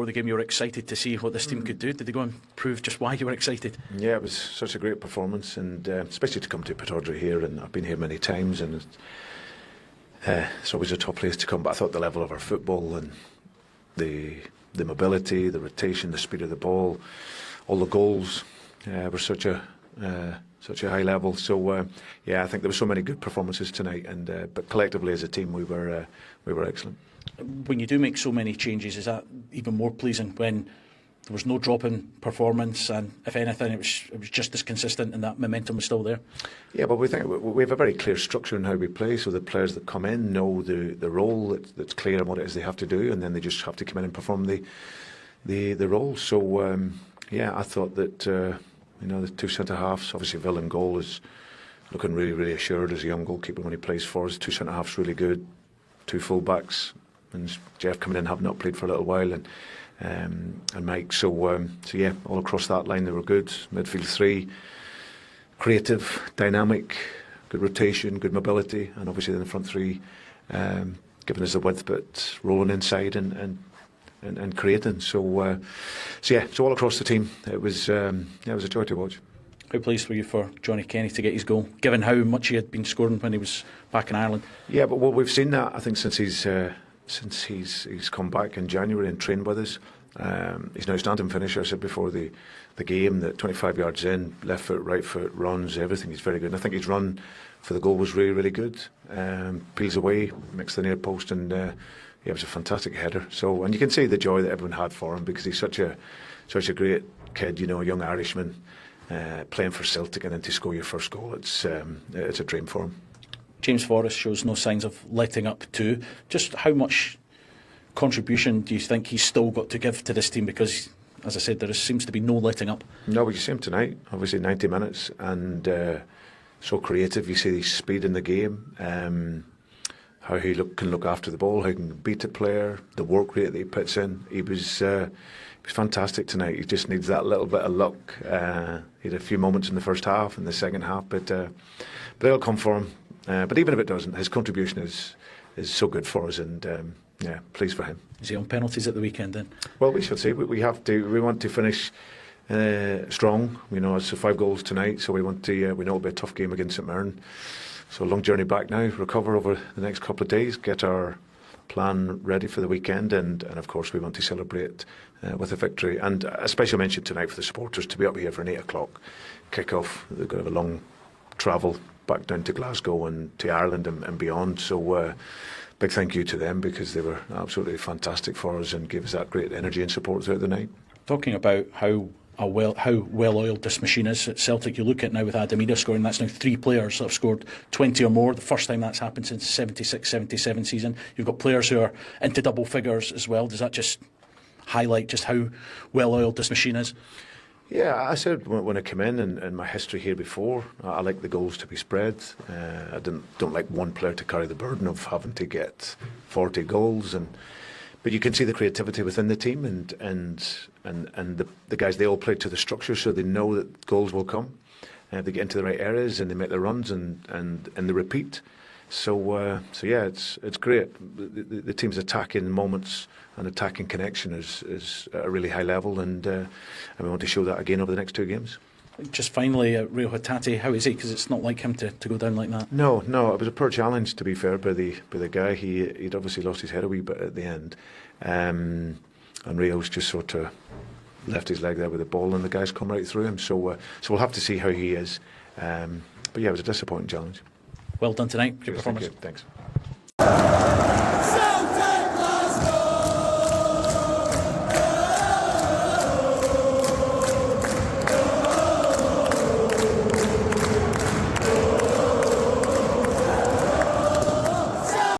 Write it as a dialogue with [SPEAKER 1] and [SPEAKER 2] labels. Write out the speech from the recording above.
[SPEAKER 1] before the game you were excited to see what this team could do. Did they go and prove just why you were excited?
[SPEAKER 2] Yeah, it was such a great performance, and especially to come to Pittodrie here, and I've been here many times, and it's always a top place to come. But I thought the level of our football and the mobility, the rotation, the speed of the ball, all the goals were such a high level. So yeah, I think there were so many good performances tonight, and but collectively as a team we were excellent.
[SPEAKER 1] When you do make so many changes, is that even more pleasing when there was no drop in performance, and if anything it was just as consistent and that momentum was still there? Yeah,
[SPEAKER 2] but we think we have a very clear structure in how we play, so the players that come in know the role that's clear and what it is they have to do, and then they just have to come in and perform the role. So yeah, I thought that the two centre halves, obviously Will in goal is looking really assured as a young goalkeeper when he plays for us. Two centre halves really good, two full backs, and Jeff coming in, having not played for a little while, and Mike. So yeah, all across that line they were good. Midfield three, creative, dynamic, good rotation, good mobility, and obviously then the front three, giving us the width but rolling inside and creating. So yeah, so all across the team, it was a joy to watch.
[SPEAKER 1] How pleased were you for Johnny Kenny to get his goal, given how much he had been scoring when he was back in Ireland?
[SPEAKER 2] Yeah, but we've seen that, I think, since he's come back in January and trained with us. He's now standing finisher. I said before the game that 25 yards in, left foot, right foot, runs, everything. He's very good. And I think his run for the goal was really good. Peels away, makes the near post, and yeah, it was a fantastic header. So, and you can see the joy that everyone had for him, because he's such a great kid, a young Irishman, playing for Celtic, and then to score your first goal, it's a dream for him.
[SPEAKER 1] James Forrest shows no signs of letting up too. Just how much contribution do you think he's still got to give to this team? Because, as I said, there seems to be no letting up.
[SPEAKER 2] No, but you see him tonight, obviously 90 minutes, and so creative. You see the speed in the game, how he can look after the ball, how he can beat a player, the work rate that he puts in. He was fantastic tonight. He just needs that little bit of luck. He had a few moments in the first half and the second half, but they'll come for him. But even if it doesn't, his contribution is so good for us, and yeah, pleased for him.
[SPEAKER 1] Is he on penalties at the weekend then?
[SPEAKER 2] Well, we should see. We have to. We want to finish strong. It's 5 goals tonight, so we want to. We know it'll be a tough game against St Mirren. So a long journey back now. Recover over the next couple of days. Get our plan ready for the weekend, and of course we want to celebrate with a victory. And a special mention tonight for the supporters to be up here for an 8 o'clock kick-off. They've got to have a long travel back down to Glasgow and to Ireland and beyond. So big thank you to them, because they were absolutely fantastic for us and gave us that great energy and support throughout the night.
[SPEAKER 1] Talking about how well-oiled this machine is at Celtic, you look at now with Adamida scoring, that's now 3 players that have scored 20 or more, the first time that's happened since the 76-77 season. You've got players who are into double figures as well. Does that just highlight just how well-oiled this machine is?
[SPEAKER 2] Yeah, I said when I came in, and my history here before, I like the goals to be spread. I don't like one player to carry the burden of having to get 40 goals, but you can see the creativity within the team, and the guys, they all play to the structure, so they know that goals will come. They get into the right areas and they make the runs and they repeat. So yeah, it's great. The team's attacking moments and attacking connection is at a really high level, and we want to show that again over the next 2 games.
[SPEAKER 1] Just finally, Rio Hatate, how is he? Because it's not like him to go down like that.
[SPEAKER 2] No, it was a poor challenge, to be fair, by the guy. He'd obviously lost his head a wee bit at the end, and Rio's just sort of left his leg there with the ball, and the guys come right through him. So we'll have to see how he is. But yeah, it was a disappointing challenge.
[SPEAKER 1] Well done tonight. Good
[SPEAKER 2] Cheers,
[SPEAKER 1] performance.
[SPEAKER 2] Thanks.